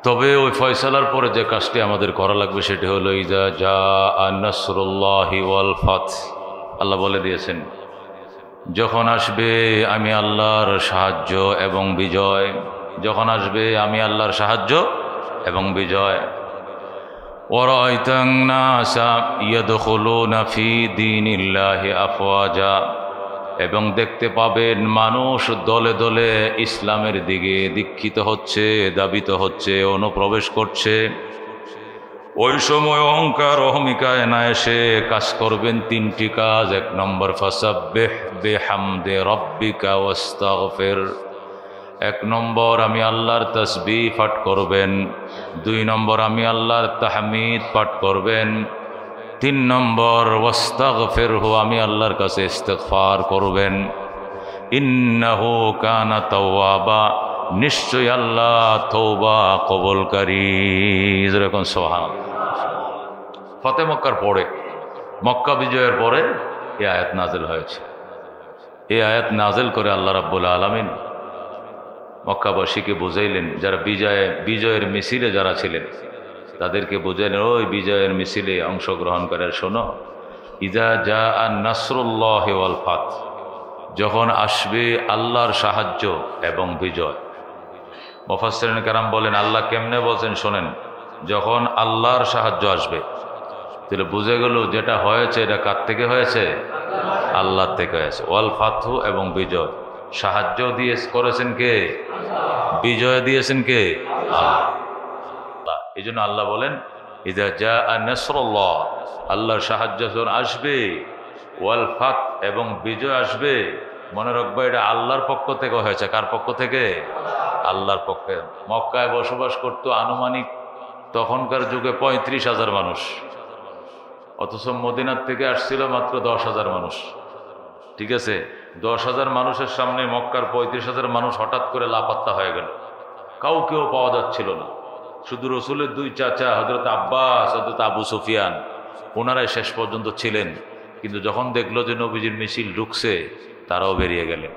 তবে ওই ফয়সালার পরে যে কাজটি আমাদের করা লাগবে সেটি হলো ইযা জাআ নাসরুল্লাহি ওয়াল ফাত। আল্লাহ বলে দিয়েছেন, যখন আসবে আমি আল্লাহর সাহায্য এবং বিজয়, যখন আসবে আমি আল্লাহর সাহায্য এবং বিজয়। ওয়ারাআইতান নাসা ইয়াদখুলুনা ফি দীনিল্লাহি আফওয়াজা, এবং দেখতে পাবেন মানুষ দলে দলে ইসলামের দিকে দীক্ষিত হচ্ছে, দাবিত হচ্ছে, অনুপ্রবেশ করছে। ওই সময় অহংকার অহমিকায় না এসে কাজ করবেন তিনটি কাজ। 1 নম্বর ফাসাব্বিহ বিহামদি রাব্বিকা ওয়াস্তাগফির, 1 নম্বর আমি আল্লাহর তাসবিহ পাঠ করবেন, 2 নম্বর আমি আল্লাহর তাহমিদ পাঠ করবেন, 3 নম্বর ওয়াস্তাগফিরহু, আমি আল্লাহর কাছে ইস্তিগফার করবেন। ইন্নাহু কানা তাওয়াবা, নিশ্চয় আল্লাহ তওবা কবুলকারী। যেরকম সুবহানাল্লাহ। ফতে মক্কার পরে, মক্কা বিজয়ের পরে এই আয়াত নাজিল হয়েছে। এই আয়াত নাজিল করে আল্লাহ রাব্বুল আলামিন মক্কাবাসীকে বুঝাইলেন, যারা বিজয়ের মিছিলে যারা ছিলেন তাদেরকে বুঝাইলেন, ওই বিজয়ের মিছিলে অংশগ্রহণ করে শোনো, ইযা জাআ নাসরুল্লাহি ওয়াল ফাত, যখন আসবে আল্লাহর সাহায্য এবং বিজয়। মুফাসসিরিন কেরাম বলেন, আল্লাহ কেমনে বলছেন শোনেন, যখন আল্লাহর সাহায্য আসবে, তাহলে বুঝে গেল যেটা হয়েছে এটা কার থেকে হয়েছে? আল্লাহর থেকে হয়েছে। ওয়াল ফাতহু, এবং বিজয়। সাহায্য দিয়ে করেছেন কে? বিজয় দিয়েছেন কে? আল্লাহ। এই জন্য আল্লাহ বলেন, ইযা জাআ নাসরুল্লাহ, আল্লাহর সাহায্য যখন আসবে, ওয়াল ফাত, এবং বিজয় আসবে, মনে রাখবো এটা আল্লাহর পক্ষ থেকে হয়েছে। কার পক্ষ থেকে? আল্লাহর পক্ষে। মক্কায় বসবাস করত আনুমানিক তখনকার যুগে 35,000 মানুষ, অথচ মদিনার থেকে আসছিল মাত্র 10,000 মানুষ। ঠিক আছে, 10,000 মানুষের সামনে মক্কার 35,000 মানুষ হঠাৎ করে লাপাত্তা হয়ে গেল, কাউকেও পাওয়া যাচ্ছিল না। শুধু রসুলের 2 চাচা হযরত আব্বাস, হযরত আবু সুফিয়ান, ওনারাই শেষ পর্যন্ত ছিলেন। কিন্তু যখন দেখলো যে নবীজির মিছিল ঢুকছে, তারাও বেরিয়ে গেলেন।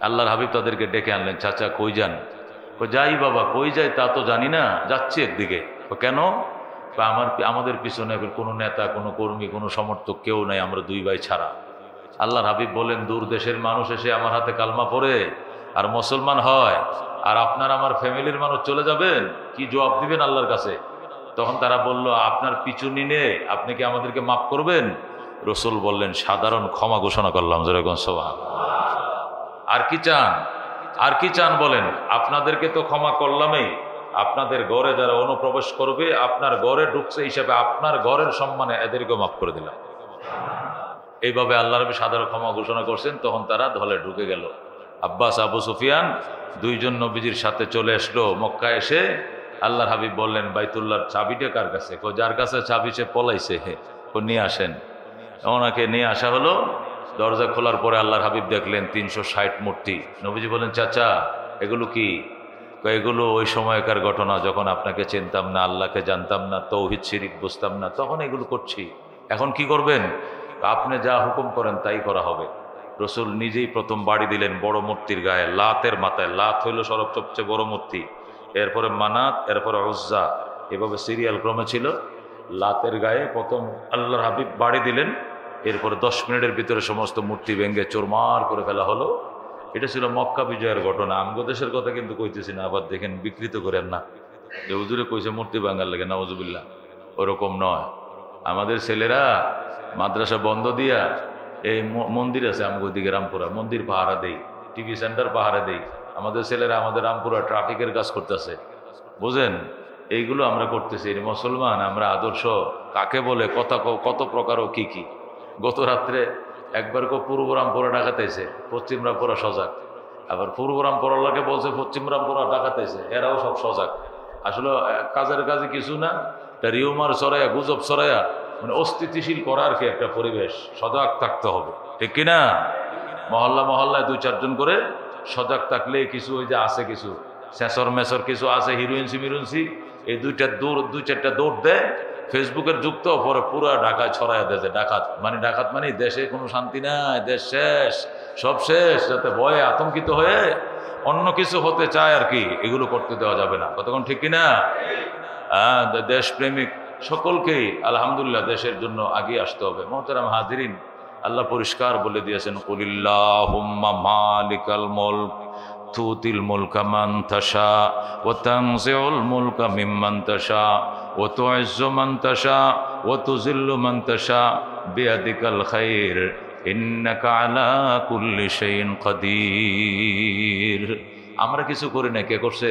আল্লাহর হাবিব তাদেরকে ডেকে আনলেন, চাচা কই যান? যাই বাবা, কই যাই তা তো জানি না, যাচ্ছি একদিকে। কেন? আমাদের পিছনে কোনো নেতা, কোনো কর্মী, কোনো সমর্থক কেউ নাই, আমরা 2 ভাই ছাড়া। আল্লাহর হাবিব বলেন, দূর দেশের মানুষ এসে আমার হাতে কালমা পড়ে আর মুসলমান হয়, আর আপনার আমার ফ্যামিলির মানুষ চলে যাবেন, কি জবাব দিবেন আল্লাহর কাছে? তখন তারা বলল, আপনার পিছু নিনে আপনি কি আমাদেরকে মাফ করবেন? রসুল বললেন, সাধারণ ক্ষমা ঘোষণা করলাম। যেরকম সুবহানাল্লাহ। আর কি চান? আর কি চান বলেন? আপনাদেরকে তো ক্ষমা করলামই, আপনাদের ঘরে যারা অনুপ্রবেশ করবে, আপনার ঘরে ঢুকছে হিসাবে আপনার ঘরের সম্মানে এদেরকেও মাফ করে দিলাম। এইভাবে আল্লাহ রাব্বি সাধারণ ক্ষমা ঘোষণা করছেন। তখন তারা দলে ঢুকে গেল। আব্বাস, আবু সুফিয়ান 2 জন নবীজির সাথে চলে আসলো। মক্কা এসে আল্লাহর হাবিব বললেন, বাইতুল্লাহর চাবিটা কার কাছে? যার কাছে চাবি সে পলাইছে, নিয়ে আসেন। ওনাকে নিয়ে আসা হলো। দরজা খোলার পরে আল্লাহর হাবিব দেখলেন 360 মূর্তি। নবীজি বলেন, চাচা এগুলো কি? এগুলো ওই সময়কার ঘটনা, যখন আপনাকে চিনতাম না, আল্লাহকে জানতাম না, তৌহিদ শিরিক বুঝতাম না, তখন এগুলো করছি। এখন কি করবেন? আপনি যা হুকুম করেন তাই করা হবে। রসুল নিজেই প্রথম বাড়ি দিলেন বড় মূর্তির গায়ে, লাতের মাথায়। লাত হইল সবচেয়ে বড় মূর্তি, এরপরে মানাত, এরপরে উজ্জা, এভাবে সিরিয়াল ক্রমে ছিল। লাতের গায়ে প্রথম আল্লাহর হাবিব বাড়ি দিলেন। এরপরে 10 মিনিটের ভিতরে সমস্ত মূর্তি ভেঙে চোরমার করে ফেলা হলো। এটা ছিল মক্কা বিজয়ের ঘটনা। আমগো দেশের কথা কিন্তু কইতেছি না, আবার দেখেন বিকৃত করেন না যে হুজুরে কইছে মূর্তি ভাঙার লাগে, নাউজুবিল্লাহ। ওরকম নয়। আমাদের ছেলেরা মাদ্রাসা বন্ধ দিয়া এই মন্দির আছে আমগো দিকে, রামপুরা মন্দির পাহারা দেই, টিভি সেন্টার পাহারা দেই। আমাদের ছেলেরা আমাদের রামপুরা ট্রাফিকের কাজ করতেছে, বুঝেন? এইগুলো আমরা করতেছি। মুসলমান আমরা, আদর্শ কাকে বলে, কত প্রকার ও কি কি। গত রাত্রে একবার পূর্ব রামপুরা ডাকাতেছে, পশ্চিম রামপুরা সজাগ। আবার পূর্ব রামপুরাকে বলছে পশ্চিম রামপুরা ডাকাতেছে, এরাও সব সজাগ। আসলে কাজের কাজে কিছু না, রিউমার ছড়াইয়া, গুজব ছড়াইয়া, মানে অস্থিতিশীল করার কি একটা পরিবেশ। সজাগ থাকতে হবে, ঠিক কিনা? মহল্লায় 2-4 জন করে সজাগ থাকলে কিছু, ওই যে আছে কিছু সেসর মেসর কিছু আছে, হিরোইনসি মিরুইনসি, এই 2-4টা দৌড় দেয়, ফেসবুকের যুগ তো, পরে পুরো ঢাকায় ছড়ায় দেয় ডাকাত মানে দেশে কোনো শান্তি নাই, দেশ শেষ, সব শেষ, যাতে ভয়ে আতঙ্কিত হয়ে অন্য কিছু হতে চায় আর কি, এগুলো করতে দেওয়া যাবে না। কতক্ষণ ঠিক কিনা? দেশপ্রেমিক সকলকেই আলহামদুলিল্লাহ দেশের জন্য আগিয়ে আসতে হবে। মোহতারাম হাজিরিন, আল্লাহ পরিষ্কার বলে দিয়েছেন, কুলিল্লাহুম্মা মালিকাল মুলক তুতিল মুলকা মান তাশা ওয়া তানজিউল মুলকা মিম্মান তাশা ওয়া তুইজ্জু মান তাশা ওয়া তুযিল্লু মান তাশা বিয়াদিকাল খায়র ইন্নাকা আলা কুল্লি শাইইন কাদির। আমরা কিছু করি না, কে করছে?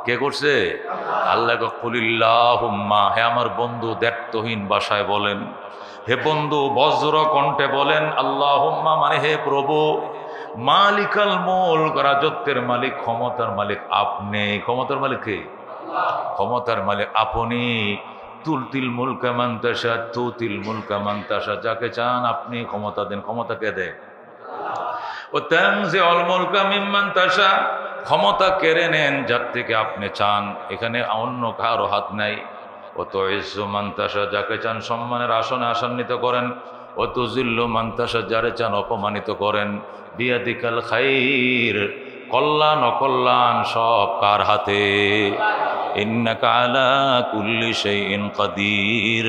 কে করছে? আল্লাহ। কুলিল্লাহুম্মা, হে আমার বন্ধু দ্ব্যর্থহীন ভাষায় বলেন, হে বন্ধু বজ্র কণ্ঠে বলেন, আল্লাহুম্মা মানে হে প্রভু, মালিকাল মুলক, রাজত্বের মালিক, ক্ষমতার মালিক আপনি। ক্ষমতার মালিক কে? ক্ষমতার মালিক আপনি। তুলতিল মুলকা মান তাশা তুতিল মুলকা মান তাশা, যাকে চান আপনি ক্ষমতা দেন। ক্ষমতা কে দেয়? ও তানজিউল মুলকা মিম্মান তাশা, ক্ষমতা কেড়ে নেন যার থেকে আপনি চান, এখানে অন্য কারো হাত নাই। ও তুইজ্জু মান তাশা, যাকে চান সম্মানের আসনে আসান্বিত করেন। ও তুযিল্লু মান তাশা, যারে চান অপমানিত করেন। বিয়াদিকাল খায়র, কল্যাণ অকল্যাণ সব কার হাতে? ইন্নাকা আলা কুল্লি শাইইন কাদির,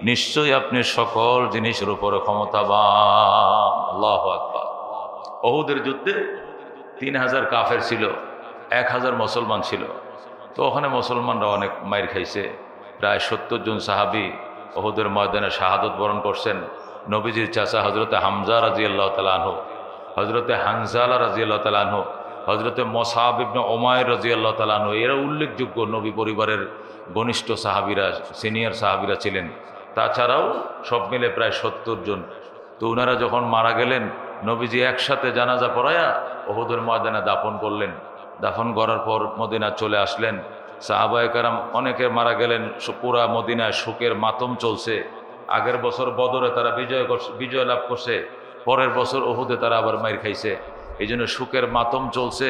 নিশ্চয়ই আপনি সকল জিনিসের উপরে ক্ষমতাবান। আল্লাহু আকবার। উহুদের যুদ্ধে 3000 কাফের ছিল, 1000 মুসলমান ছিল। তো ওখানে মুসলমানরা অনেক মাইর খাইছে। প্রায় 70 জন সাহাবী উহুদের ময়দানে শাহাদত বরণ করছেন। নবীজির চাচা হযরতে হামজা রাদিয়াল্লাহু তাআলা আনহু, হযরতে হানজালা রাদিয়াল্লাহু তাআলা আনহু, হযরতে মুসআব ইবনে উমাইর রাদিয়াল্লাহু তাআলা আনহু, এরা উল্লেখযোগ্য নবী পরিবারের ঘনিষ্ঠ সাহাবীরা, সিনিয়র সাহাবীরা ছিলেন। তাছাড়াও সব মিলে প্রায় 70 জন। তো ওনারা যখন মারা গেলেন, নবীজি একসাথে জানাজা পড়ায়া উহুদের ময়দানে দাফন করলেন। দাফন করার পর মদিনা চলে আসলেন। সাহাবায়ে কেরাম অনেকে মারা গেলেন, পুরা মদিনায় শোকের মাতম চলছে। আগের বছর বদরে তারা বিজয় লাভ করছে, পরের বছর উহুদে তারা আবার মাইর খাইছে। এই জন্য শোকের মাতম চলছে।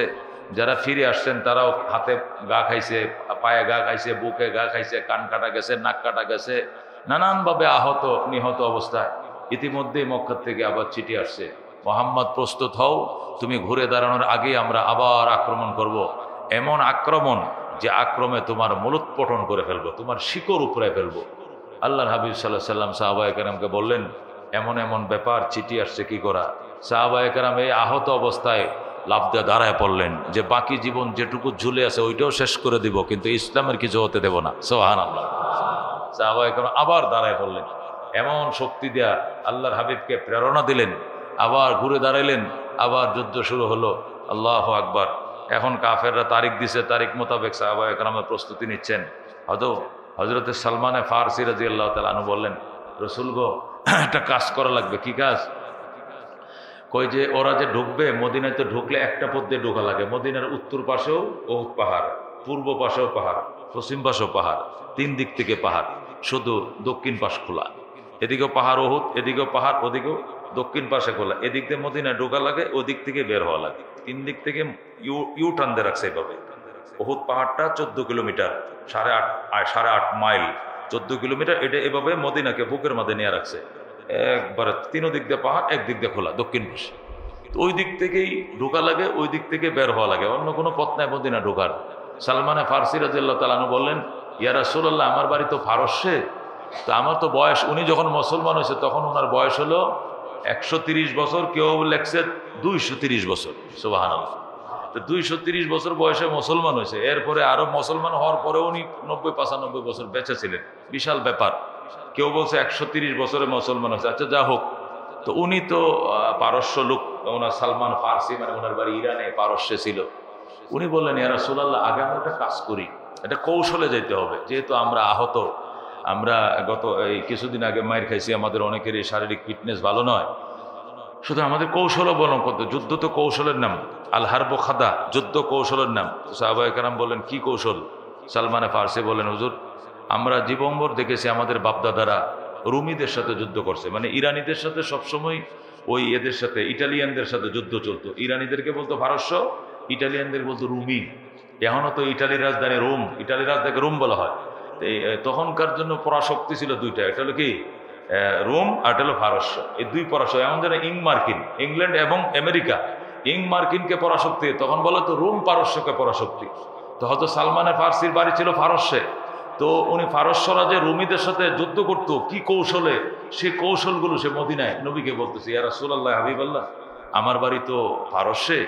যারা ফিরে আসছেন তারাও হাতে গা খাইছে, পায়ে গা খাইছে, বুকে গা খাইছে, কান কাটা গেছে, নাক কাটা গেছে, নানানভাবে আহত নিহত অবস্থায়। ইতিমধ্যেই মক্কা থেকে আবার চিঠি আসছে, মুহাম্মদ প্রস্তুত হও, তুমি ঘুরে দাঁড়ানোর আগেই আমরা আবার আক্রমণ করব। এমন আক্রমণ যে আক্রমে তোমার মূলোৎপটন করে ফেলবো, তোমার শিকড় উপরে ফেলবো। আল্লাহর হাবিব সাল্লাল্লাহু আলাইহি সাল্লাম সাহাবায়ে কেরামকে বললেন, এমন এমন ব্যাপার, চিঠি আসছে, কি করা? সাহাবায়ে কেরাম এই আহত অবস্থায় লাফ দিয়ে দাঁড়ায় পড়লেন যে বাকি জীবন যেটুকু ঝুলে আছে ওইটাও শেষ করে দিব, কিন্তু ইসলামের কিছু হতে দেব না। সুবহানাল্লাহ। সাহাবায়ে কেরাম আবার দাঁড়ায় পড়লেন, এমন শক্তি দেয়া আল্লাহর হাবিবকে প্রেরণা দিলেন, আবার ঘুরে দাঁড়াইলেন, আবার যুদ্ধ শুরু হলো। আল্লাহু আকবার। এখন কাফেররা তারিখ দিছে, তারিখ মোতাবেক সাহাবায়ে কেরামের প্রস্তুতি নিচ্ছেন। হযরতে সালমানে ফারসি রাদিয়াল্লাহু তাআলা আনহু বললেন, রাসূল গো, একটা কাজ করা লাগবে। কি কাজ? কই যে ওরা যে ঢুকবে মদিনায়, তো ঢুকলে একটা পথ দিয়ে ঢোকা লাগে। মদিনার উত্তর পাশেও উহুদ পাহাড়, পূর্ব পাশেও পাহাড়, পশ্চিম পাশেও পাহাড়, 3 দিক থেকে পাহাড়, শুধু দক্ষিণ পাশ খোলা। এদিকেও পাহাড় উহুদ, এদিকেও পাহাড়, ওদিকেও দক্ষিণ পাশে খোলা। এদিক দিয়ে মদিনায় ঢোকা লাগে, ওদিক থেকে বের হওয়া লাগে। 3 দিক থেকে ইউ টার্ন দিয়ে রাখছে এভাবে। উহুদ পাহাড়টা 14 কিলোমিটার, 8.5 মাইল, 14 কিলোমিটার। এটা এভাবে মদিনাকে বুকের মধ্যে নিয়ে রাখছে। একবারে 3 দিক দিয়ে পাহাড়, এক দিক দিয়ে খোলা, দক্ষিণ পাশে। ওই দিক থেকেই ঢোকা লাগে, ওই দিক থেকে বের হওয়া লাগে, অন্য কোনো পথ নাই মদিনা ঢোকার। সালমানে ফারসি রাদিয়াল্লাহু তাআলা আনহু বললেন, ইয়া রাসূলুল্লাহ, আমার বাড়ি তো ফারসে, তো আমার তো বয়স, উনি যখন মুসলমান হয়েছে তখন ওনার বয়স হলো 130 বছর, কেউ লেখছে 230 বছর। সুবহানাল্লাহ। তো 230 বছর বয়সে মুসলমান হয়েছে। এরপরে আরো মুসলমান হওয়ার পরে উনি 90-95 বছর বেঁচে ছিলেন। বিশাল ব্যাপার। কেউ বলছে 130 বছরে মুসলমান হয়েছে। আচ্ছা, যা হোক। তো উনি তো পারস্য লোক, ওনার সালমান ফারসি, মানে ওনার বাড়ি ইরানে, পারস্যে ছিল। উনি বললেন, ইয়া রাসূলুল্লাহ, আগে আমরা একটা কাজ করি, এটা কৌশলে যেতে হবে, যেহেতু আমরা আহত, আমরা এই কিছুদিন আগে মাইর খাইছি, আমাদের অনেকেরই শারীরিক ফিটনেস ভালো নয়, শুধু আমাদের কৌশল অবলম্বন করতে। যুদ্ধ তো কৌশলের নাম, আল হারব খাদা, যুদ্ধ কৌশলের নাম। সাহাবায়ে কেরাম বললেন, কি কৌশল? সালমানে ফারসি বললেন, হুজুর, আমরা জীবনভর দেখেছি আমাদের বাপদাদারা রুমিদের সাথে যুদ্ধ করছে, মানে ইরানিদের সাথে সবসময় ওই এদের সাথে, ইটালিয়ানদের সাথে যুদ্ধ চলতো। ইরানিদেরকে বলতো পারস্য, ইটালিয়ানদের বলতো রুমি। এখনো তো ইটালির রাজধানী রোম, ইটালির রাজধানীকে রোম বলা হয়। তখনকার জন্য পরাশক্তি ছিল দুইটা, এটা হলো কি রোম আর এটা হলো পারস্য। এই দুই পরাশক্তি এমন যেন মার্কিন, ইংল্যান্ড এবং আমেরিকা, মার্কিনকে পরাশক্তি, তখন বলো তো রোম পারস্যকে পরাশক্তি। তো হয়তো সালমানে ফার্সির বাড়ি ছিল পারস্যে, তো উনি পারস্যরা যে রুমিদের সাথে যুদ্ধ করতো কি কৌশলে, সে কৌশলগুলো সে মদিনায় নবীকে বলতেছে, ইয়া রাসূলুল্লাহ হাবিবাল্লাহ, আমার বাড়ি তো পারস্যে,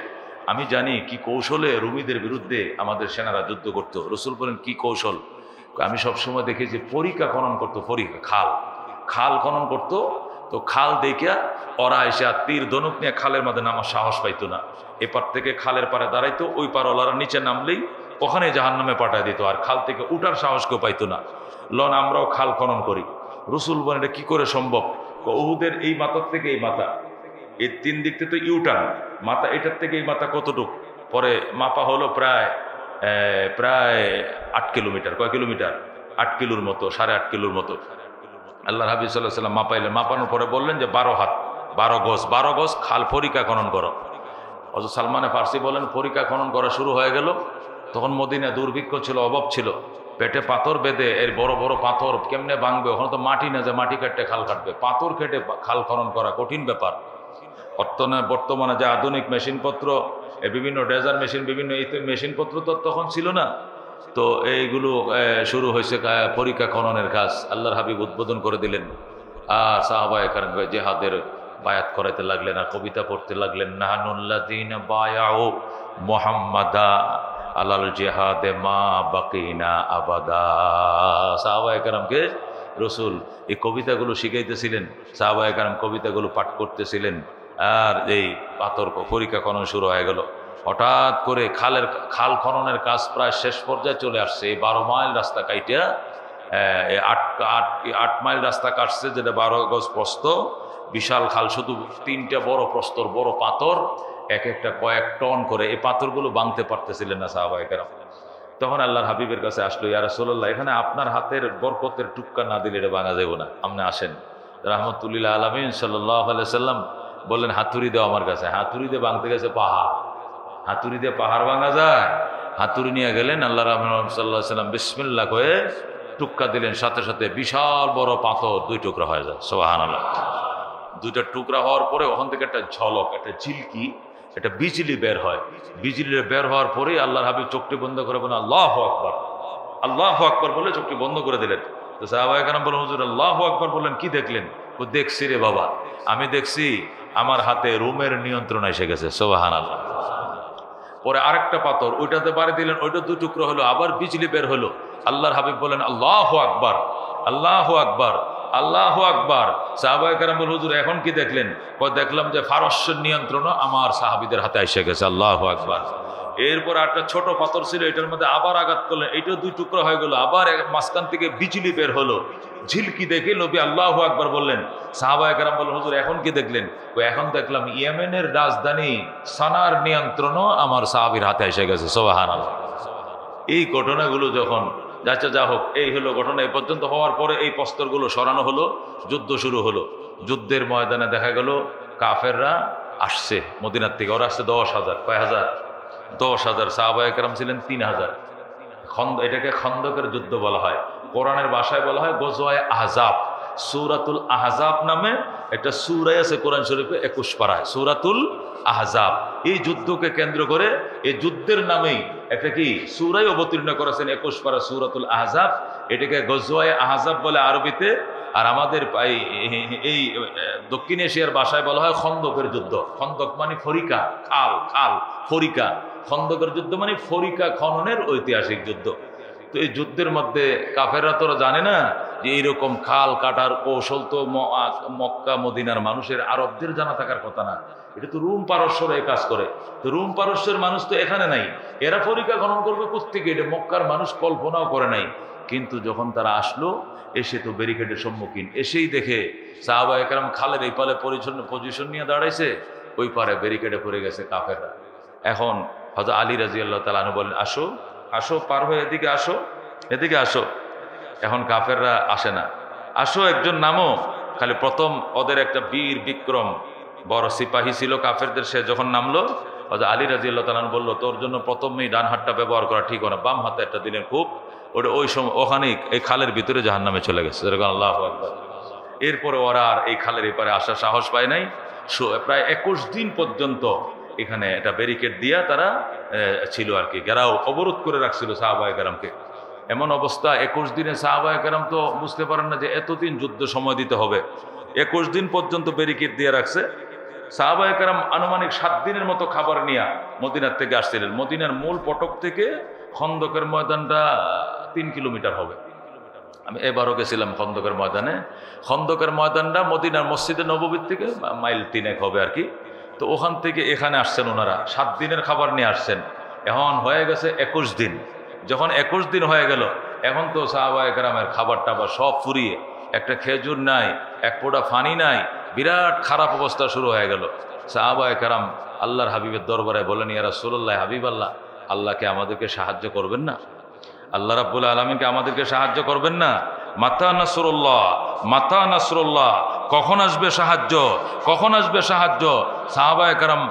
আমি জানি কি কৌশলে রুমিদের বিরুদ্ধে আমাদের সেনারা যুদ্ধ করতো। রসুল বলেন কি কৌশল? আমি সবসময় দেখেছি পরিকা খনন করতো, পরিকা খাল খনন করতো। তো খাল দেখিয়া ওরা এসে আর তীর ধনুক নিয়ে খালের মধ্যে নামার সাহস পাইতো না, এপার থেকে খালের পারে দাঁড়াইতো, ওই পার ওলারা নিচে নামলেই ওখানে জাহান্নামে পাঠায় দিত, আর খাল থেকে উঠার সাহস কেউ পাইতো না। লন আমরাও খাল খনন করি। রসুল বলেন এটা কি করে সম্ভব? উহুদের এই মাথার থেকে এই মাথা, এই 3 দিক থেকে তো ইউটার্ন, মাথা এটার থেকে এই মাথা কতটুক, পরে মাপা হলো প্রায় 8 কিলোমিটার। কয় কিলোমিটার? 8 কিলোর মতো, 8.5 কিলোর মতো। আল্লাহ হাবিব সাল্লাল্লাহু আলাইহি ওয়াসাল্লাম মাপাইলেন, মাপানোর পরে বললেন যে 12 হাত 12 গজ খাল পরিকা খনন করো। হযরত সালমানে ফার্সি বলেন পরিকা খনন করা শুরু হয়ে গেল। তখন মদিনায় দুর্ভিক্ষ ছিল, অভাব ছিল, পেটে পাথর বেঁধে এর বড় বড় পাথর কেমনে ভাঙবে, ওখানে তো মাটি না যে মাটি কাটতে খাল কাটবে, পাথর কেটে খাল খনন করা কঠিন ব্যাপার। বর্তমানে যে আধুনিক মেশিনপত্র, বিভিন্ন ড্রেজার মেশিন, বিভিন্ন এই মেশিনপত্র তো তখন ছিল না। তো এইগুলো শুরু হয়েছে পরীক্ষা খননের কাজ, আল্লাহর হাবিব উদ্বোধন করে দিলেন। আর সাহাবায়ে কেরাম জিহাদের বায়াত করাইতে লাগলেন, আর কবিতা পড়তে লাগলেন, নাহানুল্লাযীনা বায়াউ মুহাম্মাদা আলাল জিহাদে মা বাকিনা আবাদা। সাহাবায়ে কেরামকে রসুল এই কবিতাগুলো শিখাইতেছিলেন, সাহাবায়ে কেরাম কবিতাগুলো পাঠ করতেছিলেন। আর এই পাথর পরীক্ষা খনন শুরু হয়ে গেল। হঠাৎ করে খাল খননের কাজ প্রায় শেষ পর্যায়ে চলে আসছে। এই 12 মাইল রাস্তা কাইটা 8 মাইল রাস্তা কাটছে, যেটা 12 গজ প্রস্থ, বিশাল খাল, শুধু 3টা বড় প্রস্তর, বড় পাথর, এক একটা কয়েক টন করে। এই পাথরগুলো ভাঙতে পারতেছিলেন না সাহাবায়ে কেরাম। তখন আল্লাহর হাবিবের কাছে আসলো, ইয়া রাসূলুল্লাহ, এখানে আপনার হাতের বরকতের টুক্কা না দিলে এটা ভাঙা যাবে না, আপনি আসেন। রাহমাতুল্লিল আলামিন সাল্লাল্লাহু আলাইহি সাল্লাম বললেন, হাতুড়ি দাও আমার কাছে। হাতুড়ি দিয়ে ভাঙতে গেছে পাহাড়, হাতুড়ি দিয়ে পাহাড় ভাঙা যায়? হাতুড়ি নিয়ে গেলেন, আল্লাহ রাসূল সাল্লাল্লাহু আলাইহি সাল্লাম বিসমিল্লাহ করে টুক্কা দিলেন, সাথে সাথে বিশাল বড় পাথর 2 টুকরা হয়ে যায়। সুবহানাল্লাহ। 2টা টুকরা হওয়ার পরে ওখান থেকে একটা ঝলক, একটা ঝিলকি, একটা বিজলি বের হয়। বিজলি বের হওয়ার পরে আল্লাহর হাবিব চোখটি বন্ধ করে বলেন, আল্লাহু আকবার, আল্লাহু আকবার বলে চোখটি বন্ধ করে দিলেন। তো সাহাবায়ে কেরাম বলেন, হুজুর আল্লাহু আকবার বললেন, কি দেখলেন? ও দেখছি রে বাবা, আমি দেখছি আমার হাতে রোমের নিয়ন্ত্রণ এসে গেছে। সুবহানাল্লাহ। পরে আরেকটা পাথর, ওইটাতে বাড়ি দিলেন, ওইটা 2 টুকরো হলো, আবার বিজলি বের হলো। আল্লাহর হাবিব বলেন, আল্লাহু আকবার, আল্লাহু আকবার, আল্লাহু আকবার। সাহাবায়ে কেরাম বলেন, হুজুর এখন কি দেখলেন? দেখলাম যে পারস্যের নিয়ন্ত্রণ আমার সাহাবীদের হাতে এসে গেছে। আল্লাহু আকবার। এরপর একটা ছোট পাথর ছিল, এটার মধ্যে আবার আঘাত করলেন, এটাও 2 টুকরো হয়ে গেল, আবার মাঝখান থেকে বিজলি বের হলো। ঝিলকি দেখে নবী আল্লাহু আকবার বললেন। সাহাবায়ে কেরাম বললেন, হুজুর এখন কি দেখলেন? এখন দেখলাম ইয়েমেনের রাজধানী সানার নিয়ন্ত্রণও আমার সাহাবীর হাতে এসে গেছে। সুবহানাল্লাহ। এই ঘটনাগুলো যখন যাচ্ছে, যা হোক, এই হলো ঘটনা। এই পর্যন্ত হওয়ার পরে এই প্রস্তরগুলো সরানো হলো, যুদ্ধ শুরু হলো। যুদ্ধের ময়দানে দেখা গেল কাফেররা আসছে মদিনার থেকে, ওরা আসছে 10,000। কয় হাজার? 10,000। সাহাবায়ে কেরাম ছিলেন 3,000। এটাকে খন্দকের যুদ্ধ বলা হয়, কোরআনের ভাষায় বলা হয় গজওয়ায়ে আহজাব। সূরাতুল আহজাব নামে একটা সূরা আছে কোরআন শরীফে 21 পারায়, সূরাতুল আহজাব। এই যুদ্ধকে কেন্দ্র করে, এই যুদ্ধের নামেই একটা কি সূরাই অবতীর্ণ করেছেন 21 পারা, সূরাতুল আহজাব। এটাকে গজওয়ায়ে আহজাব বলে আরবিতে, আর আমাদের এই দক্ষিণ এশিয়ার ভাষায় বলা হয় খন্দকের যুদ্ধ। খন্দক মানে ফরিকা, খাল ফরিকা। খন্দকের যুদ্ধ মানে ফরিকা খননের ঐতিহাসিক যুদ্ধ। তো এই যুদ্ধের মধ্যে কাফেররা তোরা জানে না যে এইরকম খাল কাটার কৌশল তো মক্কা মদিনার মানুষের, আরবদের জানা থাকার কথা না। এটা তো রোম পারস্যরা এই কাজ করে। তো রোম পারস্যের মানুষ তো এখানে নাই, এরা ফরিকা খনন করবে কোত্থেকে? এটা মক্কার মানুষ কল্পনাও করে নাই। কিন্তু যখন তারা আসলো, এসে তো ব্যারিকেডের সম্মুখীন, এসেই দেখে সাহাবায়ে কেরাম খালের এই পালে পজিশন নিয়ে দাঁড়াইছে, ওই পারে ব্যারিকেডে পড়ে গেছে কাফেররা। এখন হযরত আলী রাদিয়াল্লাহু তাআলা আনহু বলেন, আসো আসো, পার হয়ে এদিকে আসো, এদিকে আসো। এখন কাফেররা আসে না, আসো একজন নামো। খালি প্রথম ওদের একটা বীর বিক্রম বড় সিপাহী ছিল কাফেরদের, সে যখন নামলো, হযরত আলী রাদিয়াল্লাহু তাআলা বলল, তোর জন্য প্রথমেই ডান হাতটা ব্যবহার করা ঠিক না, বাম হাতে একটা দিলেন। খুব ওটা ওই সময় ওখানেই এই খালের ভিতরে জাহান্নামে চলে গেছে। আল্লাহু আকবার। এরপরে ওরা আর এই খালের এপারে আসার সাহস পায় নাই। প্রায় 21 দিন পর্যন্ত এখানে একটা ব্যারিকেড দিয়া তারা ছিল আর কি, ঘেরাও অবরোধ করে রাখছিল সাহাবায়ে কেরামকে। এমন অবস্থা 21 দিনে সাহাবায়ে কেরাম তো বুঝতে পারেন না যে এতদিন যুদ্ধ সময় দিতে হবে। 21 দিন পর্যন্ত ব্যারিকেড দিয়ে রাখছে। সাহাবায়ে কেরাম আনুমানিক 7 দিনের মতো খাবার নিয়ে মদিনার থেকে আসছিলেন। মদিনার মূল ফটক থেকে খন্দকের ময়দানটা 3 কিলোমিটার হবে। আমি এবারও গেছিলাম খন্দকের ময়দানে। খন্দকের ময়দানটা মদিনার মসজিদে নববীর থেকে মাইল 3 হবে আর কি। তো ওখান থেকে এখানে আসছেন ওনারা, 7 দিনের খাবার নিয়ে আসছেন। এখন হয়ে গেছে 21 দিন। যখন 21 দিন হয়ে গেল, এখন তো সাহাবায়ে কেরামের খাবার টাবার সব ফুরিয়ে, একটা খেজুর নাই, এক ফোঁটা পানি নাই, বিরাট খারাপ অবস্থা শুরু হয়ে গেল। সাহাবায়ে কেরাম আল্লাহর হাবিবের দরবারে বলেন, ইয়া রাসূলুল্লাহ, হাবিব আল্লাহ, আল্লাহকে আমাদেরকে সাহায্য করবেন না? আল্লাহ রাব্বুল আলামিনকে আমাদেরকে সাহায্য করবেন না? মাতা নাসরুল্লাহ, মাতা নাসরুল্লাহ, কখন আসবে সাহায্য, কখন আসবে সাহায্য? সাহাবায়ে কেরাম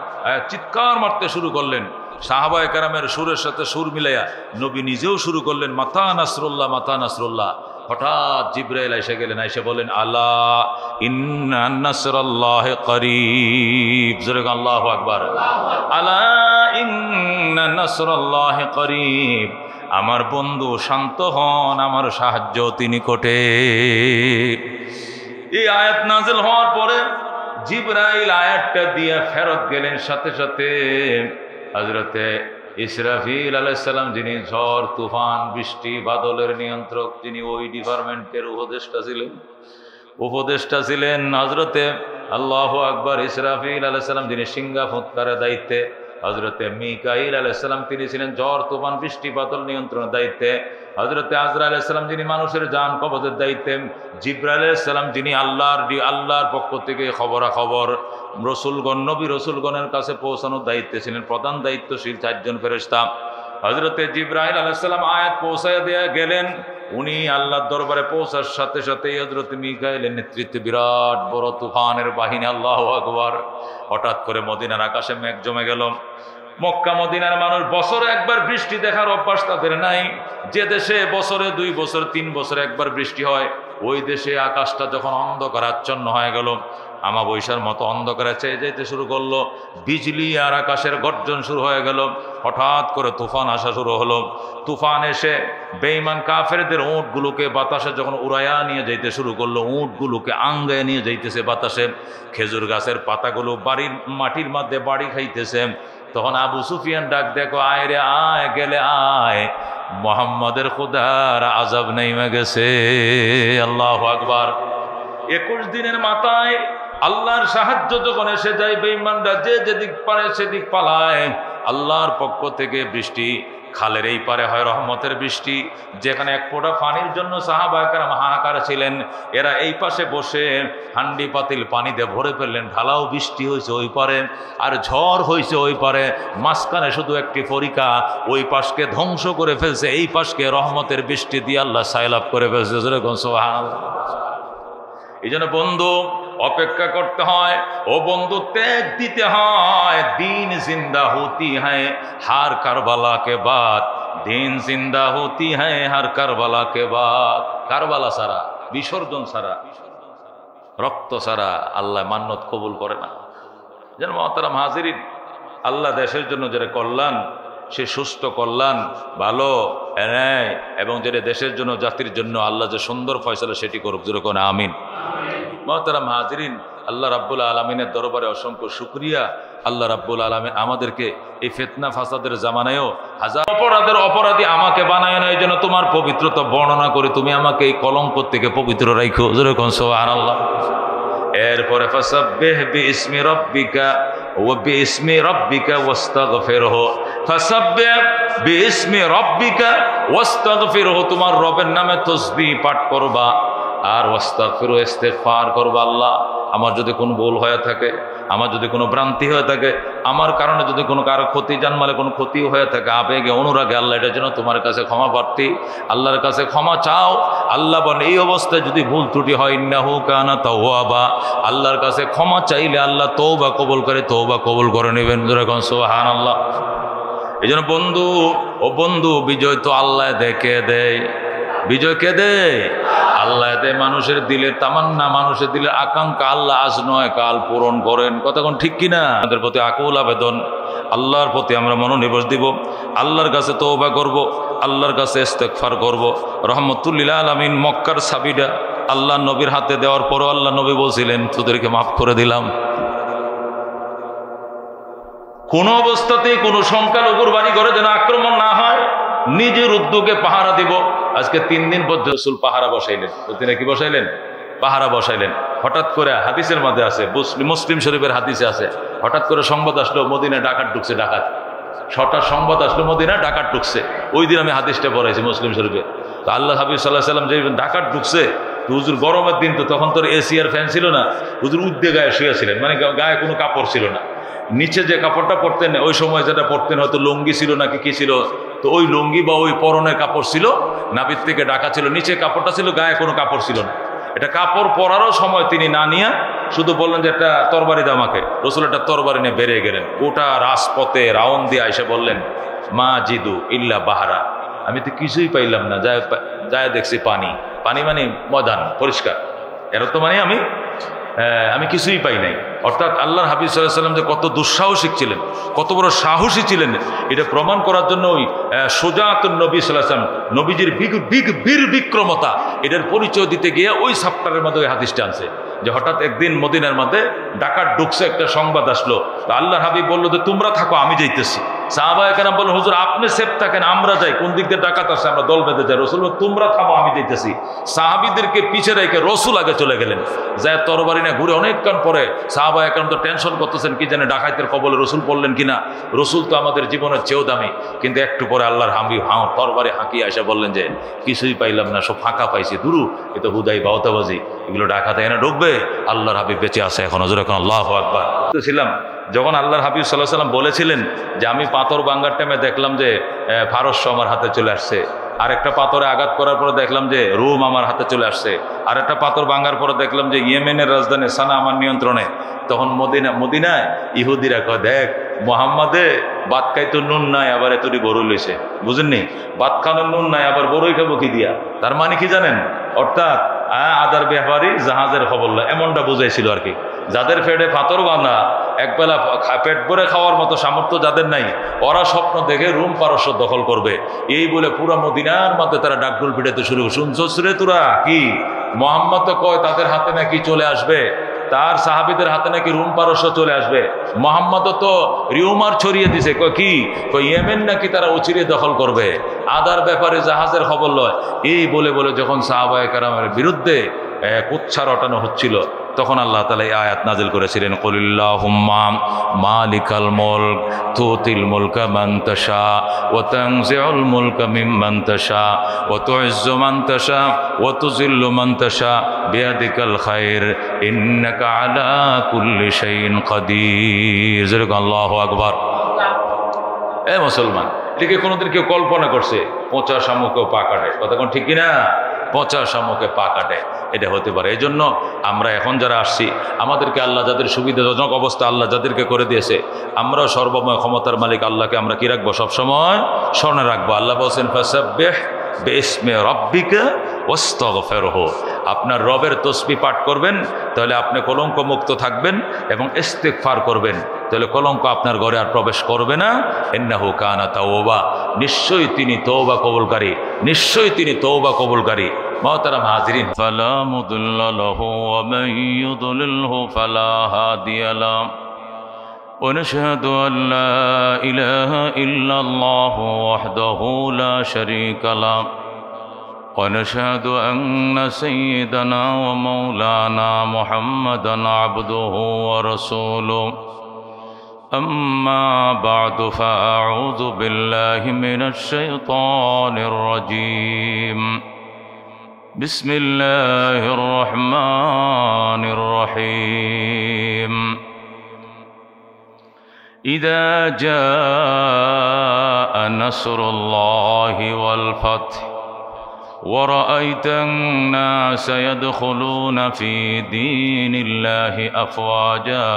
চিৎকার মারতে শুরু করলেন। সাহাবায়ে কেরামের সুরের সাথে সুর মিলাইয়া নবী নিজেও শুরু করলেন, মাতা নাসরুল্লাহ, মাতা নাসরুল্লাহ। হঠাৎ জিবরাইল এসে গেলেন, এসে বলেন, আলা ইন্না নাসরাল্লাহি করিব। জোরে আল্লাহু আকবার। আলা ইন্না নাসরাল্লাহি করিব। আমার বন্ধু শান্ত হন, আমার সাহায্য তিনি কোটে। এই আয়াত নাযিল হওয়ার পরে জিবরাইল আয়াতটা দিয়ে ফেরত গেলেন। সাথে সাথে হযরতে ইসরাফিল আলাইহিস সালাম, যিনি ঝড় তুফান বৃষ্টি বাদলের নিয়ন্ত্রক, যিনি ওই ডিপার্টমেন্টের উপদেষ্টা ছিলেন হযরতে আল্লাহু আকবার ইসরাফিল আলাইহিস সালাম, যিনি সিংহা ফুৎকারের দায়িত্বে। হযরতে মিকাইল আলাইহিস সালাম, তিনি ছিলেন ঝড় তুফান বৃষ্টি বাদল নিয়ন্ত্রণের দায়িত্বে। হযরতে আজরাইল আলাইহিস সালাম, যিনি মানুষের জান কবজের দায়িত্বে। জিবরাইল আলাইহিস সালাম, যিনি আল্লাহর পক্ষ থেকে খবরাখবর রসুলগণ, নবী রসুলগণের কাছে পৌঁছানোর দায়িত্বে ছিলেন, প্রধান দায়িত্বশীল 4 জন ফেরেশতা। হযরতে জিবরাইল আলাইহিস সালাম আয়াত পৌঁছায় দিয়ে গেলেন। উনি আল্লাহর দরবারে পৌঁছার সাথে সাথে হযরত মিকাইলের নেতৃত্বে বিরাট বড় তুফানের বাহিনী, আল্লাহু আকবার। হঠাৎ করে মদিনার আকাশে মেঘ জমে গেল। মক্কা মদিনার মানুষ বছরে একবার বৃষ্টি দেখার অভ্যাস তাদের নাই। যে দেশে বছরে 2 বছর 3 বছর একবার বৃষ্টি হয়, ওই দেশে আকাশটা যখন অন্ধকারাচ্ছন্ন হয়ে গেল, আমাবস্যার মতো অন্ধকারে চেয়ে যেতে শুরু করলো। বিজলি আর আকাশের গর্জন শুরু হয়ে গেল। হঠাৎ করে তুফান আসা শুরু হলো। তুফান এসে বেঈমান কাফেরদের উটগুলোকে বাতাসে যখন উড়াইয়া নিয়ে যাইতে শুরু করলো, উটগুলোকে আঙ্গায় নিয়ে যাইতেছে বাতাসে। খেজুর গাছের পাতাগুলো বাড়ির মাটির মধ্যে বাড়ি খাইতেছে। তখন আবু সুফিয়ান ডাক, দেখো আয় রে আয়, গেলে আয়, মুহাম্মাদের খোদার আযাব নেমে গেছে। আল্লাহু আকবার। 21 দিনের মাথায় আল্লাহর সাহায্য যখন এসে যায়, বেঈমানরা যে যেদিক পারে সেদিক পালায়। আল্লাহর পক্ষ থেকে বৃষ্টি, খালের এই পারে হয় রহমতের বৃষ্টি, যেখানে এক ফোঁটা পানির জন্য সাহাবায়ে কেরাম হাহাকার ছিলেন, এরা এই পাশে বসে হান্ডি পাতিল পানি দিয়ে ভরে ফেললেন। ঢালাও বৃষ্টি হয়েছে ওই পারে, আর ঝড় হয়েছে ওই পারে। মাঝখানে শুধু একটি ফরিকা, ওই পাশকে ধ্বংস করে ফেলছে, এই পাশকে রহমতের বৃষ্টি দিয়ে আল্লাহ সায়লাভ করে ফেলছে। সুবহানাল্লাহ। এই জন্য বন্ধু, অপেক্ষা করতে হয়, ও বন্ধু ত্যাগ দিতে হয়। দিন জিন্দা হতি হ্যায় হার কারবালা কে বাদ, দিন জিন্দা হতি হ্যায় হার কারবালা কে বাদ। কারবালা সারা, বিসর্জন সারা, রক্ত সারা আল্লাহ মান্নত কবুল করে না। যেন মহতারাম হাজিরিন, আল্লাহ দেশের জন্য যেটা কল্যাণ, সে সুস্থ কল্যাণ, ভালো ন্যায়, এবং যেটা দেশের জন্য জাতির জন্য আল্লাহ যে সুন্দর ফয়সালা সেটি করুক। যেরকম আমিন। মহতারাম হাজিরিন, আল্লাহ রাব্বুল আলামিনের দরবারে অসংখ্য শুকরিয়া। আল্লাহ রাব্বুল আলামিন আমাদেরকে এই ফিতনা ফাসাদের জামানায়ও হাজার অপরাধী আমাকে বানায় না, এই জন্য তোমার পবিত্রতা বর্ণনা করে তুমি আমাকে এই কলঙ্ক থেকে পবিত্র রাখো। যেরকম সুবহানাল্লাহ। এরপরে ফাসাব্বিহ বিইসমি রাব্বিকা ওয়া বিইসমি রাব্বিকা ওয়াস্তাগফিরহু। ফাসাব্বিহ বিইসমি রাব্বিকা ওয়াস্তাগফিরহু, তোমার রবের নামে তাসবিহ পাঠ করবা আর ওয়াস্তাগফিরু, ইস্তিগফার করবা। আল্লাহ, আমার যদি কোনো ভুল হয়ে থাকে, আমার যদি কোনো ভ্রান্তি হয়ে থাকে, আমার কারণে যদি কোনো কারো ক্ষতি জানমালে কোনো ক্ষতি হয়ে থাকে, আবেগে অনুরাগে, আল্লাহ এটার জন্য তোমার কাছে ক্ষমা প্রার্থী। আল্লাহর কাছে ক্ষমা চাও। আল্লাহ বলেন এই অবস্থায় যদি ভুল ত্রুটি হয়, ইন্নাহু কানা তাওয়াবা, আল্লাহর কাছে ক্ষমা চাইলে আল্লাহ তওবা কবুল করে, তওবা কবুল করে নেবেন। যেরকম সুবহানাল্লাহ। এই জন্য বন্ধু, ও বন্ধু, বিজয় তো আল্লাহ দেখে দেয়। বিজয় কে দেয়? আল্লাহ দেয়। মানুষের দিলের তামান্না, মানুষের দিলের আকাঙ্ক্ষা আল্লাহ আজ নয় কাল পূরণ করেন। কতক্ষণ ঠিক কিনা? আমাদের প্রতি আকুল আবেদন, আল্লাহর প্রতি আমরা মনোনিবেশ দিব, আল্লাহর কাছে তওবা করব, আল্লাহর কাছে ইস্তেগফার করব। রহমতুল্লিল আলামিন মক্কার সাবিরা আল্লাহ নবীর হাতে দেওয়ার পরও আল্লাহ নবী বলছিলেন তোদেরকে মাফ করে দিলাম। কোন অবস্থাতেই কোনো সংখ্যালঘুর বাড়ি ঘরে যেন আক্রমণ না হয়, নিজের উদ্যোগে পাহারা দিব। আজকে 3 দিন পর্যন্ত রাসূল পাহারা বসাইলেন। প্রতিদিন কি বসাইলেন? পাহারা বসাইলেন। হঠাৎ করে হাদিসের মধ্যে আছে, মুসলিম শরীফের হাদিসে আছে, হঠাৎ করে সংবাদ আসলো মদিনায় ডাকাত ঢুকছে। ডাকাত হঠাৎ সংবাদ আসলো মদিনায় ডাকাত ঢুকছে। ওই দিন আমি হাদিসটা পড়াইছি মুসলিম শরীফে। তো আল্লাহ হাবিব সাল্লাল্লাহু আলাইহি সাল্লাম যে ডাকাত ঢুকছে, তো হুজুর গরমের দিন, তো তখন তোর এসি আর ফ্যান ছিল না, হুজুর উদ্দে গায়ে শুয়েছিলেন, মানে গায়ে কোনো কাপড় ছিল না। নিচে যে কাপড়টা পরতেন ওই সময় যেটা পরতেন হয়তো লুঙ্গি ছিল নাকি কি ছিল, তো ওই লুঙ্গি বা ওই পরনের কাপড় ছিল, নাভির থেকে ঢাকা ছিল, নিচে কাপড়টা ছিল, গায়ে কোনো কাপড় ছিল না। এটা কাপড় পরারও সময় তিনি না নিয়ে শুধু বললেন যে একটা তরবারি দাও আমাকে। রাসূল একটা তরবারি নিয়ে বেরিয়ে গেলেন। গোটা রাজপথে রাউন্ড দিয়ে এসে বললেন, মা জিদু ইল্লা বাহারা, আমি তো কিছুই পাইলাম না, যায় দেখছি পানি। পানি মানে ময়দান পরিষ্কার, এর তো মানে আমি কিছুই পাই নাই। অর্থাৎ আল্লাহর হাবিব সাল্লাল্লাহু আলাইহি ওয়াসাল্লাম যে কত দুঃসাহসিক ছিলেন, কত বড় সাহসী ছিলেন, এটা প্রমাণ করার জন্য ওই সুজাতুন নবী সাল্লাল্লাহু আলাইহি ওয়াসাল্লাম নবীজির বীর বিক্রমতা এটার পরিচয় দিতে গিয়ে ওই সাপ্তাহের মধ্যে ওই হাদিসটা আনছে যে হঠাৎ একদিন মদিনার মধ্যে ডাকাত ঢুকছে, একটা সংবাদ আসলো। তো আল্লাহর হাবিব বললো যে তোমরা থাকো, আমি যাইতেছি। সাহাবায়ে কেরাম বললেন, হুজুর আপনি সেফ থাকেন, আমরা যাই, কোন দিক দিয়ে ডাকাত আসছে আমরা দল বেঁধে যাই। রাসূল তোমরা থামো, আমি যাইতেছি। সাহাবীদেরকে পিছে রেখে রাসূল আগে চলে গেলেন, যায় তরবারি নিয়ে ঘুরে অনেকক্ষণ পরে সাহাবায়ে কেরাম তো টেনশন করতেছেন কি জানে ডাকাতের কবলে রাসূল পড়লেন কিনা। রাসূল তো আমাদের জীবনের চেয়েও দামি, কিন্তু একটু পরে আল্লাহর হাবিব তরবারি হাঁকিয়ে এসে বললেন যে কিছুই পাইলাম না, সব ফাঁকা পাইছি। দুরু এ তো হুদাই বাউতাবাজি, এগুলো ডাকাতে এনে ঢুকবে। আল্লাহর হাবিব বেঁচে আছে এখন, হুজুর এখন আল্লাহু আকবার। ছিলাম যখন আল্লাহর হাবিব সাল্লাল্লাহু আলাইহি ওয়াসাল্লাম বলেছিলেন যে আমি পাথর ভাঙ্গার টাইমে দেখলাম যে ফারস্য আমার হাতে চলে আসছে, আর একটা পাথরে আঘাত করার পরে দেখলাম যে রোম আমার হাতে চলে আসছে, আর একটা পাথর ভাঙ্গার পরে দেখলাম যে ইয়েমেনের রাজধানী সানা আমার নিয়ন্ত্রণে। তখন মদিনায় ইহুদিরা কয়, দেখ মুহাম্মাদে ভাত খাইতো নুন নাই, আবার এতটি বড়ই লইছে। বুঝেননি? ভাত খানোর নুন নাই, আবার বড়ই খাবো কি দিয়া। তার মানে কি জানেন? অর্থাৎ আদার ব্যাপারী জাহাজের খবর লয়, এমনটা বুঝাইছিল আর কি। যাদের পেটে পাথর বাঁধা, একবেলা পেট ভরে খাওয়ার মতো সামর্থ্য যাদের নাই, ওরা স্বপ্ন দেখে রোম পারস্য দখল করবে, এই বলে পুরা মদিনার মধ্যে তারা ডাকডোল পিটাতে শুরু করে। শুনছস রে তোরা কি? মুহাম্মদ তো কয় তাদের হাতে নাকি চলে আসবে, তার সাহাবীদের হাতে নাকি রোম পারস্য চলে আসবে। মুহাম্মদ তো রিউমার ছড়িয়ে দিছে, কয় কি? কয় ইয়েমেন নাকি তারা অচিরে দখল করবে, আদার ব্যাপারে জাহাজের খবর লয়। এই বলে বলে যখন সাহাবায়ে কেরামের বিরুদ্ধে কুচ্ছা রটানো হচ্ছিল, তখন আল্লাহ তাআলা এই আয়াত নাযিল করেছিলেন, কুলিল্লাহুম্মা মালিকাল মুলক তুতিল মুলকা মান তাশা ওয়া তানজিউল মুলকা মিম্মান তাশা ওয়া তুইজ্জু মান তাশা ওয়া তুযিল্লু মান তাশা বিয়াদিকাল খায়র ইন্নাকা আলা কুল্লি শাইইন কাদির। যেরকম আল্লাহু আকবার। এ মুসলমান, এটাকে কোনোদিন কেউ কল্পনা করছে পচা শামুকেও পা কাটে? কথা কোন ঠিক কিনা? পচা শামুকে পা কাটে, এটা হতে পারে। এই জন্য আমরা এখন যারা আসছি, আমাদেরকে আল্লাহ যাদের সুবিধাজনক অবস্থা আল্লাহ যাদেরকে করে দিয়েছে, আমরাও সর্বময় ক্ষমতার মালিক আল্লাহকে আমরা কি রাখবো? সবসময় স্মরণে রাখবো। আল্লাহ বলছেন ফাসাব্বিহ বিইসমি রাব্বিকা ওয়াস্তাগফিরহু, আপনার রবের তসবিহ পাঠ করবেন, তাহলে আপনি কলঙ্ক মুক্ত থাকবেন, এবং ইস্তিগফার করবেন, তাহলে কলঙ্ক আপনার ঘরে আর প্রবেশ করবে না। ইন্নাহু কানা তাওবা, নিশ্চয়ই তিনি তওবা কবুলকারী, নিশ্চয়ই তিনি তওবা কবুলকারী। মুহতারাম হাজিরিন, ফালা মুদিল্লা লাহু ওয়া মান ইউদ্লিলহু ফালা হাদিয়া লাহু ওয়া নাশহাদু আন লা ইলাহা ইল্লাল্লাহু ওয়াহদাহু লা শারীকা লাহু ওয়া নাশহাদু আন্না সাইয়্যিদানা ওয়া মাওলানা মুহাম্মাদান আবদুহু ওয়া রাসূলুহু। أما بعد فأعوذ بالله من الشيطان الرجيم. بسم الله الرحمن الرحيم. إذا جاء نصر الله والفتح ورأيت الناس يدخلون في دين الله أفواجا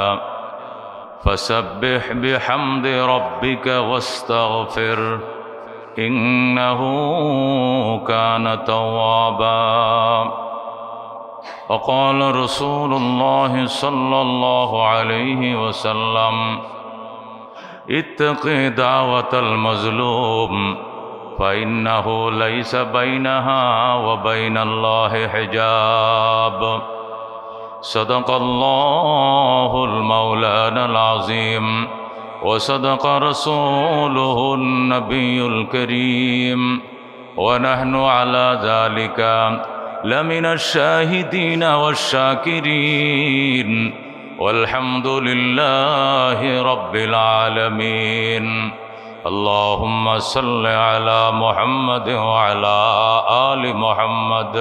فسبح بحمد ربك واستغفر إنه كان توابا. وقال رسول الله صلى الله عليه وسلم اتق دعوة المظلوم فإنه ليس بينها وبين الله حجاب. صدق الله المولانا العظيم وصدق رسوله النبي الكريم ونحن على ذلك لمن الشاهدين والشاكرين والحمد لله رب العالمين. اللهم صل على محمد وعلى آل محمد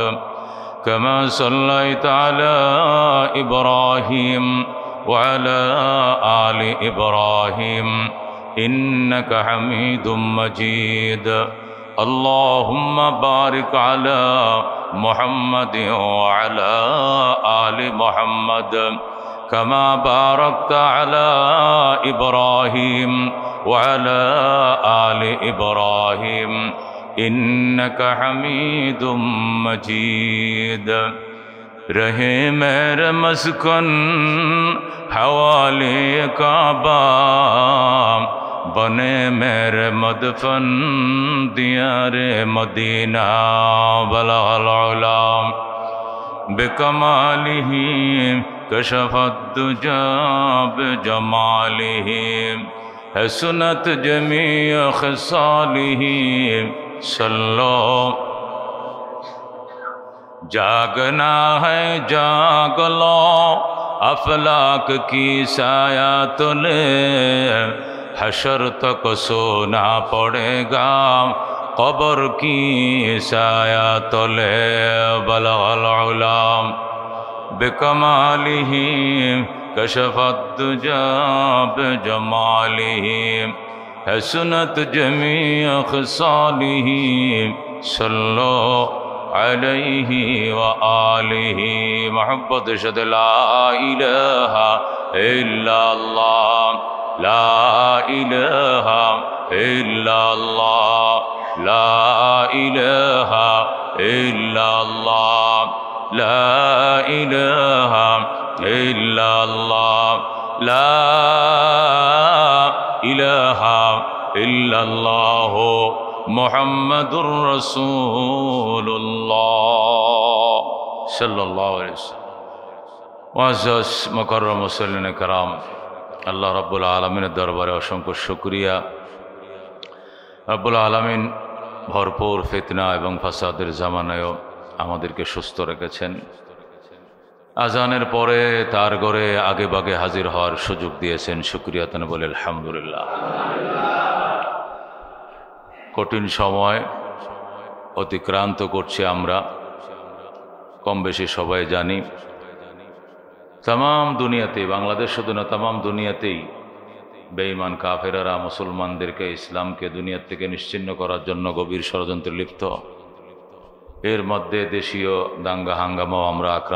كما صليت على إبراهيم وعلى آل إبراهيم إنك حميد مجيد. اللهم بارك على محمد وعلى آل محمد كما باركت على إبراهيم وعلى آل إبراهيم إنك حميد مجيد. رہے میرے مسکن حوالے کعبہ بنے میرے مدفن دیار مدینہ بلغ العلا بکمالہ کشف الدجى بجمالہ حسنت جمیع خصالہ صلو. جاگنا ہے جاگ لو افلاک کی سایہ تلے حشر تک سونا پڑے گا قبر کی سایہ تلے. بلغ العلا بکمالہ کشف الدجى بجمالہ حسنت جمیع خصالہ صلو علیہ وآلہ. محبت شد لا الہ الا اللہ لا الہ الا اللہ لا الہ الا اللہ لا الہ الا اللہ لا الہ الا اللہ محمد رسول اللہ صلی اللہ علیہ وسلم. মুআজ্জাজ মুকাররম মুসল্লিন کرام, আল্লাহ রাব্বুল আলামিনের দরবারে অসংখ্য শুকরিয়া. রাব্বুল আলামিন ভরপুর ফিতনা এবং ফাসাদের জামানায়ও আমাদেরকে সুস্থ রেখেছেন. আজানের পরে তার ঘরে আগে বাগে হাজির হওয়ার সুযোগ দিয়েছেন. শুকরিয়া তান বলে আলহামদুলিল্লাহ. কঠিন সময় অতিক্রান্ত করছি আমরা, কম বেশি সবাই জানি. তামাম দুনিয়াতে, বাংলাদেশ শুধু না, তামাম দুনিয়াতেই বেঈমান কাফেররা মুসলমানদেরকে, ইসলামকে দুনিয়ার থেকে নিশ্চিহ্ন করার জন্য গভীর ষড়যন্ত্রে লিপ্ত. এর মধ্যে দেশীয় দাঙ্গা হাঙ্গামাও আমরা আক্রান্ত